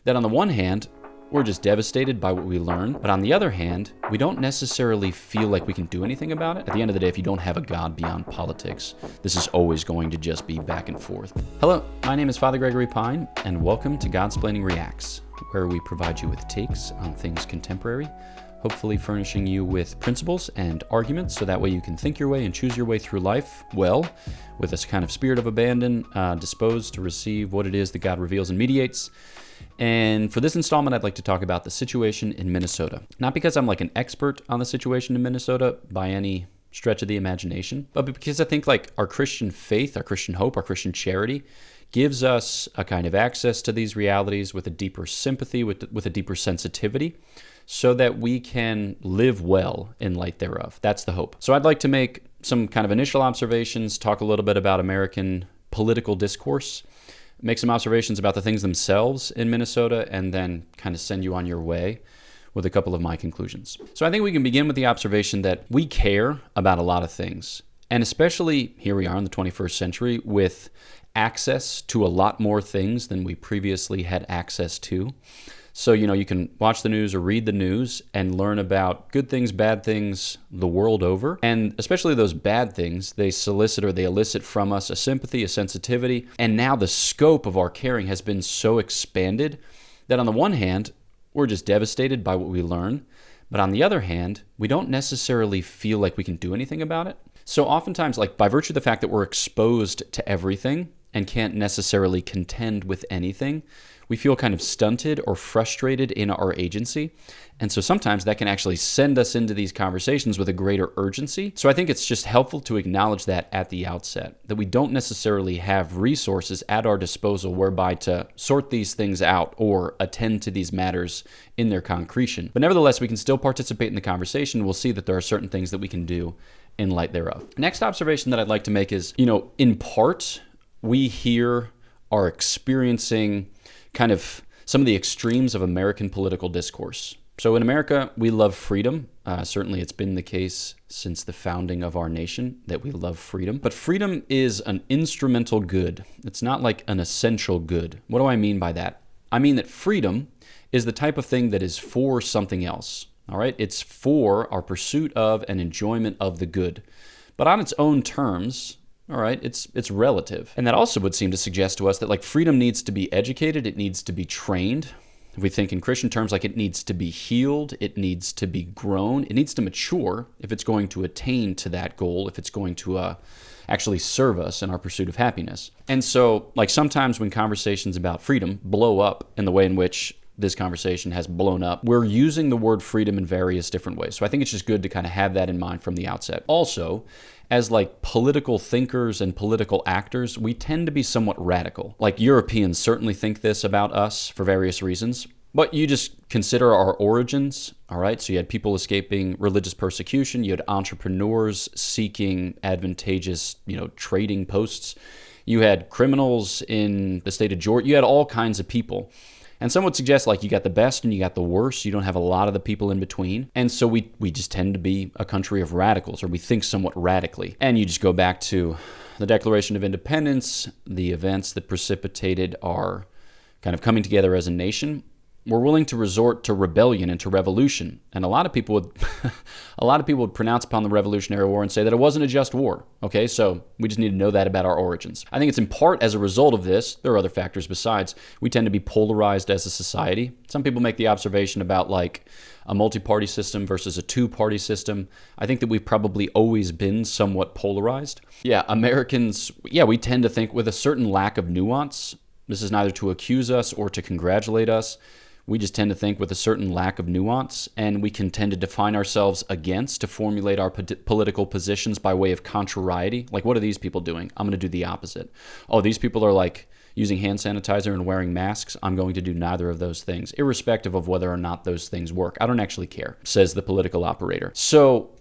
that on the one hand, we're just devastated by what we learn, but on the other hand, we don't necessarily feel like we can do anything about it. At the end of the day, if you don't have a God beyond politics, this is always going to just be back and forth. Hello, my name is Father Gregory Pine, and welcome to Godsplaining Reacts, where we provide you with takes on things contemporary, hopefully furnishing you with principles and arguments so that way you can think your way and choose your way through life, well, with this kind of spirit of abandon, disposed to receive what it is that God reveals and mediates. And for this installment, I'd like to talk about the situation in Minnesota. Not because I'm like an expert on the situation in Minnesota by any stretch of the imagination, but because I think like our Christian faith, our Christian hope, our Christian charity gives us a kind of access to these realities with a deeper sympathy, with a deeper sensitivity, so that we can live well in light thereof. That's the hope. So I'd like to make some kind of initial observations, talk a little bit about American political discourse, make some observations about the things themselves in Minnesota, and then kind of send you on your way with a couple of my conclusions. So I think we can begin with the observation that we care about a lot of things. And especially here we are in the 21st century with access to a lot more things than we previously had access to. So, you can watch the news or read the news and learn about good things, bad things the world over. And especially those bad things, they elicit from us a sympathy, a sensitivity. And now the scope of our caring has been so expanded that on the one hand, we're just devastated by what we learn. But on the other hand, we don't necessarily feel like we can do anything about it. So oftentimes, like by virtue of the fact that we're exposed to everything and can't necessarily contend with anything, we feel kind of stunted or frustrated in our agency. And so sometimes that can actually send us into these conversations with a greater urgency. So I think it's just helpful to acknowledge that at the outset, that we don't necessarily have resources at our disposal whereby to sort these things out or attend to these matters in their concretion. But nevertheless, we can still participate in the conversation. We'll see that there are certain things that we can do in light thereof. Next observation that I'd like to make is, in part, we here are experiencing kind of some of the extremes of American political discourse. So in America, we love freedom. Certainly it's been the case since the founding of our nation that we love freedom. But freedom is an instrumental good. It's not like an essential good. What do I mean by that? I mean that freedom is the type of thing that is for something else. All right? It's for our pursuit of and enjoyment of the good. But on its own terms, all right, it's relative. And that also would seem to suggest to us that like freedom needs to be educated, it needs to be trained. If we think in Christian terms, like it needs to be healed, it needs to be grown, it needs to mature if it's going to attain to that goal, if it's going to actually serve us in our pursuit of happiness. And so like sometimes when conversations about freedom blow up in the way in which this conversation has blown up, we're using the word freedom in various different ways. So I think it's just good to kind of have that in mind from the outset. Also, as like political thinkers and political actors, we tend to be somewhat radical. Like Europeans certainly think this about us for various reasons. But you just consider our origins, all right? So you had people escaping religious persecution. You had entrepreneurs seeking advantageous, trading posts. You had criminals in the state of Georgia. You had all kinds of people. And some would suggest like you got the best and you got the worst. You don't have a lot of the people in between. And so we just tend to be a country of radicals, or we think somewhat radically. And you just go back to the Declaration of Independence, the events that precipitated our kind of coming together as a nation. We're willing to resort to rebellion and to revolution. And a lot of people would pronounce upon the Revolutionary War and say that it wasn't a just war. Okay, so we just need to know that about our origins. I think it's in part as a result of this, there are other factors besides, we tend to be polarized as a society. Some people make the observation about like a multi-party system versus a two-party system. I think that we've probably always been somewhat polarized. Americans, we tend to think with a certain lack of nuance. This is neither to accuse us or to congratulate us. We just tend to think with a certain lack of nuance, and we can tend to define ourselves against, to formulate our political positions by way of contrariety. Like, what are these people doing? I'm going to do the opposite. Oh, these people are like using hand sanitizer and wearing masks. I'm going to do neither of those things, irrespective of whether or not those things work. I don't actually care, says the political operator. So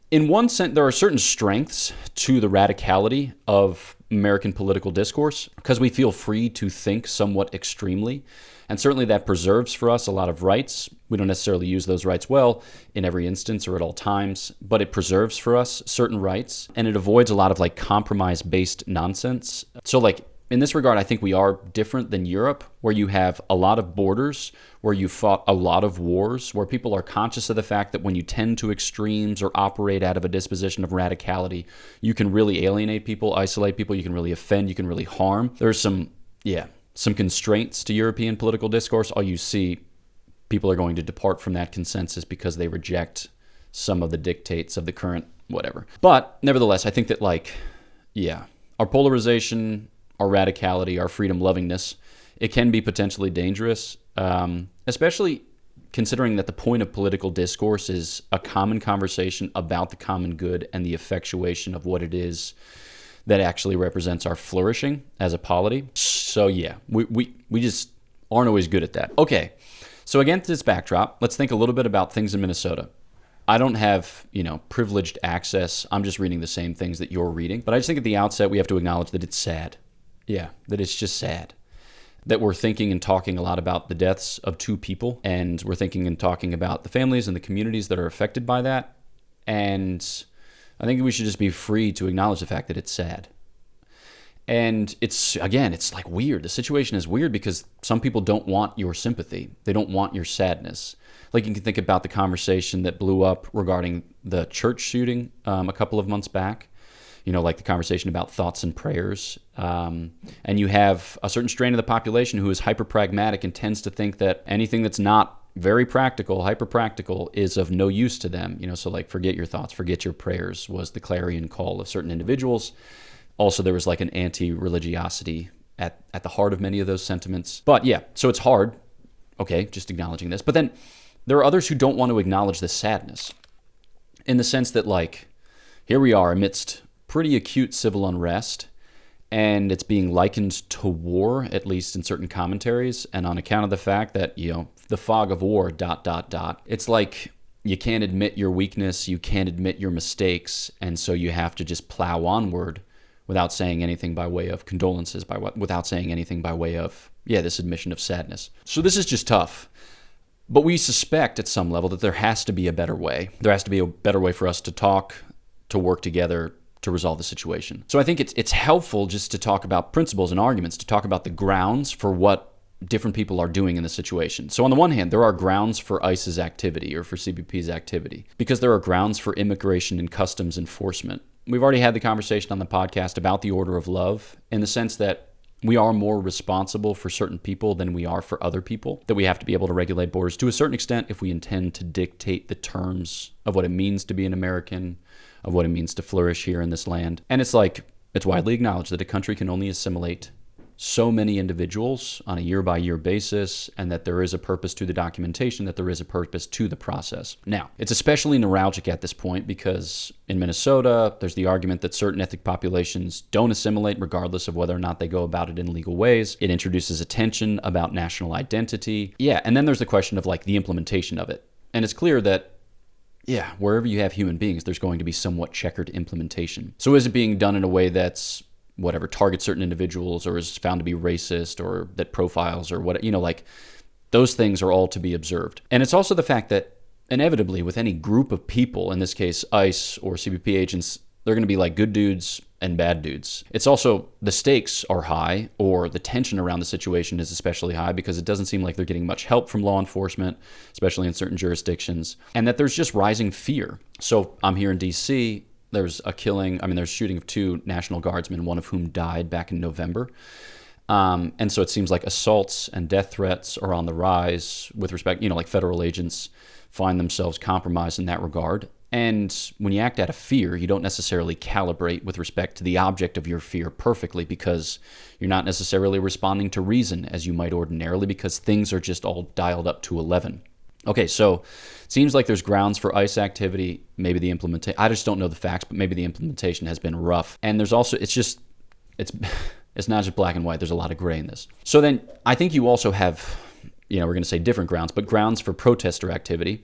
in one sense, there are certain strengths to the radicality of American political discourse because we feel free to think somewhat extremely. And certainly that preserves for us a lot of rights. We don't necessarily use those rights well in every instance or at all times, but it preserves for us certain rights, and it avoids a lot of like compromise-based nonsense. So like in this regard, I think we are different than Europe, where you have a lot of borders, where you fought a lot of wars, where people are conscious of the fact that when you tend to extremes or operate out of a disposition of radicality, you can really alienate people, isolate people, you can really offend, you can really harm. There's some constraints to European political discourse. All you see, people are going to depart from that consensus because they reject some of the dictates of the current whatever. But nevertheless, I think that our polarization, our radicality, our freedom-lovingness, it can be potentially dangerous, especially considering that the point of political discourse is a common conversation about the common good and the effectuation of what it is that actually represents our flourishing as a polity. So we just aren't always good at that. Okay, so against this backdrop, let's think a little bit about things in Minnesota. I don't have, privileged access. I'm just reading the same things that you're reading. But I just think at the outset, we have to acknowledge that it's sad. Yeah, that it's just sad. That we're thinking and talking a lot about the deaths of two people. And we're thinking and talking about the families and the communities that are affected by that. And I think we should just be free to acknowledge the fact that it's sad. And it's like weird. The situation is weird because some people don't want your sympathy. They don't want your sadness. Like you can think about the conversation that blew up regarding the church shooting a couple of months back. Like the conversation about thoughts and prayers. And you have a certain strain of the population who is hyper-pragmatic and tends to think that anything that's not very practical, hyper-practical, is of no use to them. So like forget your thoughts, forget your prayers was the clarion call of certain individuals. Also, there was like an anti-religiosity at the heart of many of those sentiments. But so it's hard. Okay, just acknowledging this. But then there are others who don't want to acknowledge this sadness in the sense that here we are amidst pretty acute civil unrest, and it's being likened to war, at least in certain commentaries, and on account of the fact that, the fog of war, ... It's like you can't admit your weakness, you can't admit your mistakes, and so you have to just plow onward without saying anything by way of condolences, without saying anything by way of, this admission of sadness. So this is just tough. But we suspect at some level that there has to be a better way. There has to be a better way for us to talk, to work together, to resolve the situation. So I think it's helpful just to talk about principles and arguments, to talk about the grounds for what different people are doing in the situation. So on the one hand, there are grounds for ICE's activity or for CBP's activity, because there are grounds for immigration and customs enforcement. We've already had the conversation on the podcast about the order of love, in the sense that we are more responsible for certain people than we are for other people, that we have to be able to regulate borders to a certain extent if we intend to dictate the terms of what it means to be an American, of what it means to flourish here in this land. And it's widely acknowledged that a country can only assimilate so many individuals on a year-by-year basis, and that there is a purpose to the documentation, that there is a purpose to the process. Now, it's especially neuralgic at this point because in Minnesota, there's the argument that certain ethnic populations don't assimilate regardless of whether or not they go about it in legal ways. It introduces a tension about national identity. And then there's the question of the implementation of it. And it's clear that wherever you have human beings, there's going to be somewhat checkered implementation. So is it being done in a way that's targets certain individuals, or is found to be racist, or that profiles, or what, those things are all to be observed. And it's also the fact that inevitably with any group of people, in this case ICE or CBP agents, they're going to be good dudes and bad dudes. It's also the stakes are high, or the tension around the situation is especially high, because it doesn't seem like they're getting much help from law enforcement, especially in certain jurisdictions, and that there's just rising fear. So I'm here in DC. There's a killing. There's shooting of two National Guardsmen, one of whom died back in November. And so it seems like assaults and death threats are on the rise with respect, federal agents find themselves compromised in that regard. And when you act out of fear, you don't necessarily calibrate with respect to the object of your fear perfectly, because you're not necessarily responding to reason as you might ordinarily, because things are just all dialed up to 11. Okay, so it seems like there's grounds for ICE activity. Maybe the implementation, I just don't know the facts, but maybe the implementation has been rough. And there's also, it's not just black and white. There's a lot of gray in this. So then I think you also have, we're going to say different grounds, but grounds for protester activity.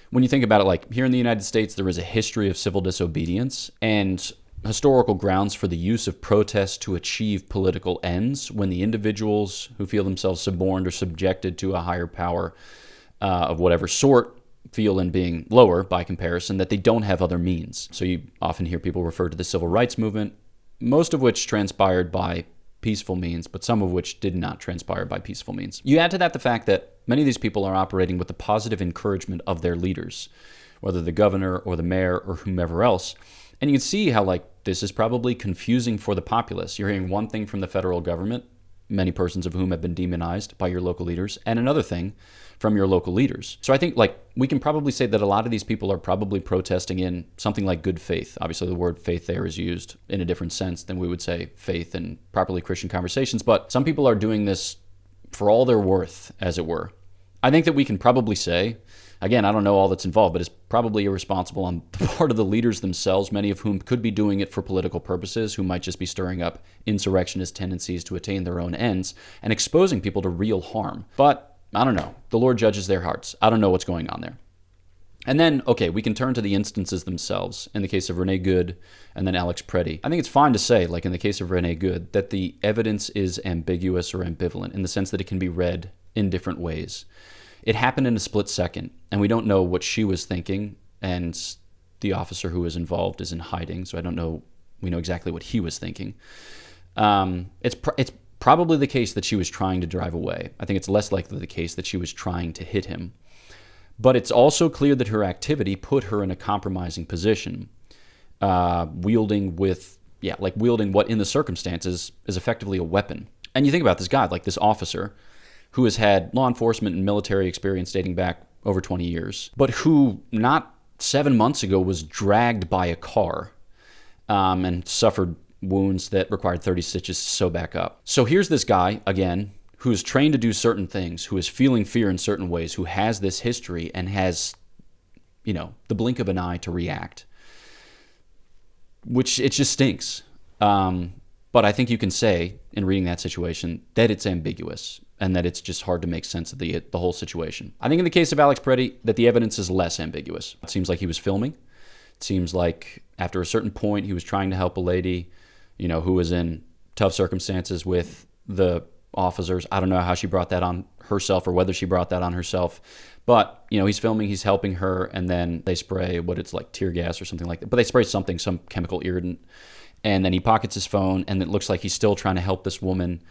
When you think about it, here in the United States, there is a history of civil disobedience and historical grounds for the use of protests to achieve political ends when the individuals who feel themselves suborned or subjected to a higher power of whatever sort feel in being lower by comparison, that they don't have other means. So you often hear people refer to the civil rights movement, most of which transpired by peaceful means, but some of which did not transpire by peaceful means. You add to that the fact that many of these people are operating with the positive encouragement of their leaders, whether the governor or the mayor or whomever else. And you can see how, like, this is probably confusing for the populace. You're hearing one thing from the federal government, many persons of whom have been demonized by your local leaders, and another thing from your local leaders. So I think, like, we can probably say that a lot of these people are probably protesting in something like good faith. Obviously, the word faith there is used in a different sense than we would say faith in properly Christian conversations, but some people are doing this for all they're worth, as it were. I think that we can probably say, again, I don't know all that's involved, but it's probably irresponsible on the part of the leaders themselves, many of whom could be doing it for political purposes, who might just be stirring up insurrectionist tendencies to attain their own ends and exposing people to real harm. But I don't know. The Lord judges their hearts. I don't know what's going on there. And then, okay, we can turn to the instances themselves. In the case of Renee Good and then Alex Preddy, I think it's fine to say, like in the case of Renee Good, that the evidence is ambiguous or ambivalent in the sense that it can be read in different ways. It happened in a split second, and we don't know what she was thinking, and the officer who was involved is in hiding, so we know exactly what he was thinking. It's probably the case that she was trying to drive away. I think it's less likely the case that she was trying to hit him. But it's also clear that her activity put her in a compromising position, wielding what in the circumstances is effectively a weapon. And you think about this guy, like this officer, who has had law enforcement and military experience dating back over 20 years, but who not 7 months ago was dragged by a car and suffered wounds that required 30 stitches to sew back up. So here's this guy, again, who is trained to do certain things, who is feeling fear in certain ways, who has this history and has, the blink of an eye to react, which it just stinks. But I think you can say, in reading that situation, that it's ambiguous and that it's just hard to make sense of the whole situation. I think in the case of Alex Preddy, that the evidence is less ambiguous. It seems like he was filming. It seems like after a certain point, he was trying to help a lady, who was in tough circumstances with the officers. I don't know how she brought that on herself or whether she brought that on herself. But, he's filming, he's helping her, and then they spray tear gas or something like that. But they spray some chemical irritant. And then he pockets his phone, and it looks like he's still trying to help this woman.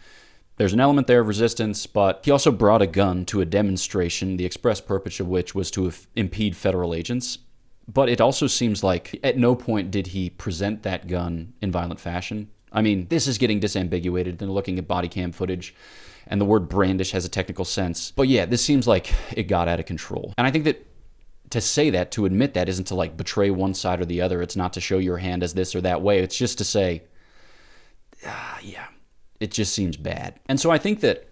There's an element there of resistance, but he also brought a gun to a demonstration, the express purpose of which was to impede federal agents. But it also seems like at no point did he present that gun in violent fashion. I mean, this is getting disambiguated and looking at body cam footage, and the word brandish has a technical sense. But yeah, this seems like it got out of control. And I think that to say that, to admit that, isn't to betray one side or the other. It's not to show your hand as this or that way. It's just to say, it just seems bad. And so I think that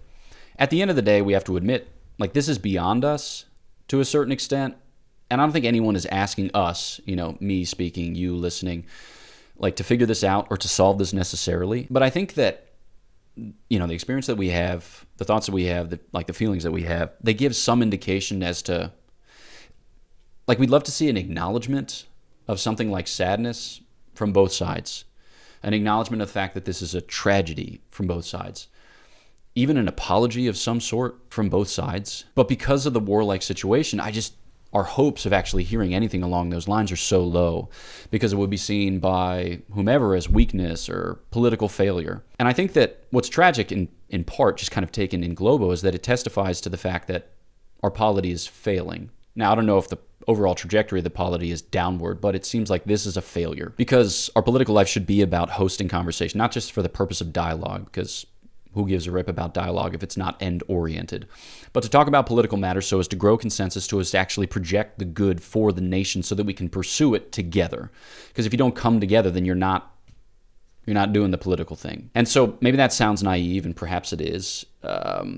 at the end of the day, we have to admit, this is beyond us to a certain extent. And I don't think anyone is asking us, me speaking, you listening, to figure this out or to solve this necessarily. But I think that, the experience that we have, the thoughts that we have, the feelings that we have, they give some indication as to, we'd love to see an acknowledgement of something like sadness from both sides, an acknowledgement of the fact that this is a tragedy from both sides, even an apology of some sort from both sides. But because of the warlike situation, our hopes of actually hearing anything along those lines are so low because it would be seen by whomever as weakness or political failure. And I think that what's tragic in part, just kind of taken in globo, is that it testifies to the fact that our polity is failing. Now, I don't know if the overall trajectory of the polity is downward, but it seems like this is a failure because our political life should be about hosting conversation, not just for the purpose of dialogue, because who gives a rip about dialogue if it's not end-oriented, but to talk about political matters so as to grow consensus, so as to actually project the good for the nation so that we can pursue it together. Because if you don't come together, then you're not doing the political thing. And so maybe that sounds naive, and perhaps it is,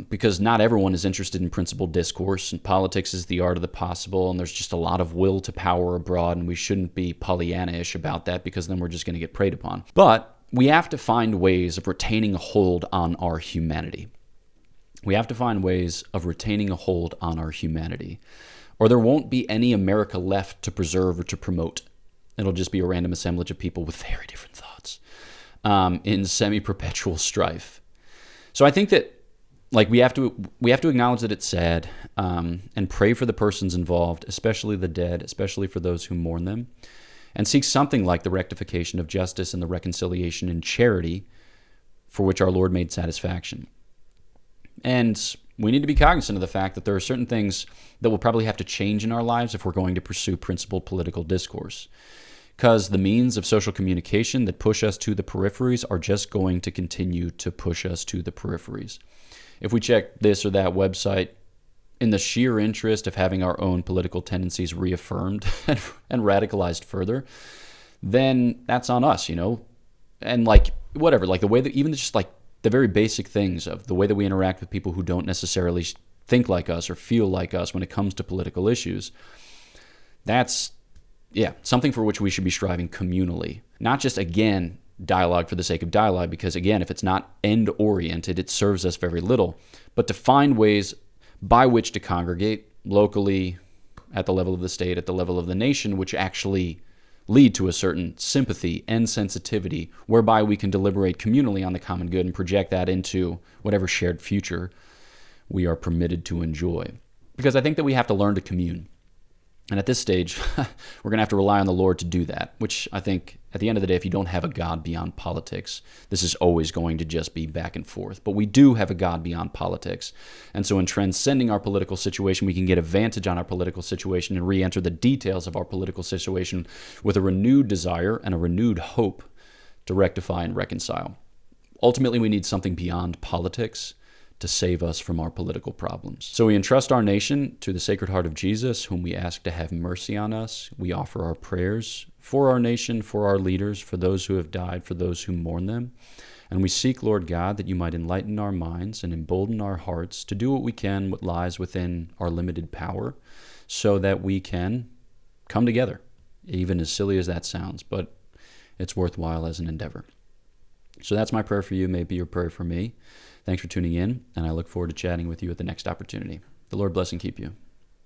because not everyone is interested in principled discourse, and politics is the art of the possible, and there's just a lot of will to power abroad, and we shouldn't be Pollyanna-ish about that because then we're just going to get preyed upon. But we have to find ways of retaining a hold on our humanity. We have to find ways of retaining a hold on our humanity, or there won't be any America left to preserve or to promote. It'll just be a random assemblage of people with very different thoughts in semi-perpetual strife. So I think that we have to acknowledge that it's sad and pray for the persons involved, especially the dead, especially for those who mourn them, and seek something like the rectification of justice and the reconciliation and charity for which our Lord made satisfaction. And we need to be cognizant of the fact that there are certain things that will probably have to change in our lives if we're going to pursue principled political discourse. Because the means of social communication that push us to the peripheries are just going to continue to push us to the peripheries. If we check this or that website in the sheer interest of having our own political tendencies reaffirmed and radicalized further, then that's on us, And whatever, the way that even just the very basic things of the way that we interact with people who don't necessarily think like us or feel like us when it comes to political issues, that's, something for which we should be striving communally. Not just, again, dialogue for the sake of dialogue, because, again, if it's not end-oriented, it serves us very little. But to find ways by which to congregate locally, at the level of the state, at the level of the nation, which actually lead to a certain sympathy and sensitivity, whereby we can deliberate communally on the common good and project that into whatever shared future we are permitted to enjoy. Because I think that we have to learn to commune. And at this stage, we're going to have to rely on the Lord to do that, which I think at the end of the day, if you don't have a God beyond politics, this is always going to just be back and forth. But we do have a God beyond politics. And so in transcending our political situation, we can get advantage on our political situation and re-enter the details of our political situation with a renewed desire and a renewed hope to rectify and reconcile. Ultimately, we need something beyond politics to save us from our political problems. So we entrust our nation to the Sacred Heart of Jesus, whom we ask to have mercy on us. We offer our prayers for our nation, for our leaders, for those who have died, for those who mourn them. And we seek, Lord God, that you might enlighten our minds and embolden our hearts to do what we can, what lies within our limited power, so that we can come together, even as silly as that sounds, but it's worthwhile as an endeavor. So that's my prayer for you. May it be your prayer for me. Thanks for tuning in, and I look forward to chatting with you at the next opportunity. The Lord bless and keep you.